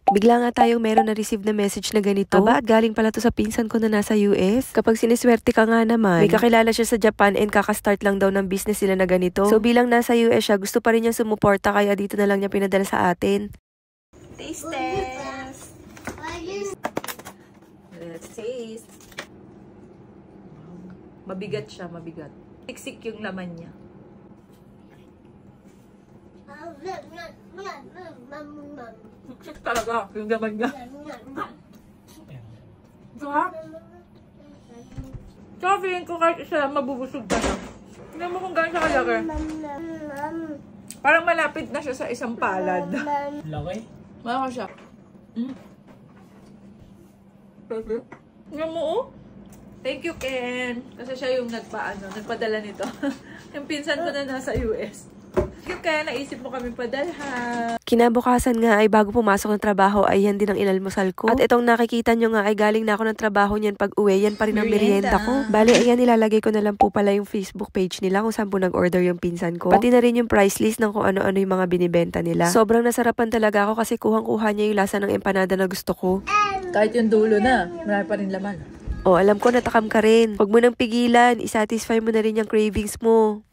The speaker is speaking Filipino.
Bigla nga tayong meron na receive na message na ganito. Aba, galing pala to sa pinsan ko na nasa US. Kapag siniswerte ka nga naman, may kakilala siya sa Japan and kakastart lang daw ng business nila na ganito. So bilang nasa US siya, gusto pa rin niya sumuporta kaya dito na lang niya pinadala sa atin. Taste test! Let's taste. Mabigat siya, mabigat. Siksik yung laman niya. Siksik talaga yung laman niya. Sarap. So, feeling ko kahit isa lang mabubusog ka na. Tignan mo kung gano'n siya kalaki. Parang malapit na siya sa isang palad. Laki? Malaki siya. Tignan mo, oh. Thank you, Ken. Kasi siya yung nagpadala nito. Yung pinsan ko na nasa US. Thank you, Ken. Naisip mo kami padalhan. Kinabukasan nga ay bago pumasok ng trabaho ay yan din ang inalmusal ko. At itong nakikita nyo nga ay galing na ako ng trabaho niyan pag uwi. Yan pa rin ang merienda ko. Bale, ayan nilalagay ko na lang po pala yung Facebook page nila kung saan po nag-order yung pinsan ko. Pati na rin yung price list ng kung ano-ano yung mga binibenta nila. Sobrang nasarapan talaga ako kasi kuhang-kuha niya yung lasa ng empanada na gusto ko. Kahit yung dulo na, marami pa rin laman. Oh, alam ko natakam ka rin. Huwag mo nang pigilan. Isatisfy mo na rin yung cravings mo.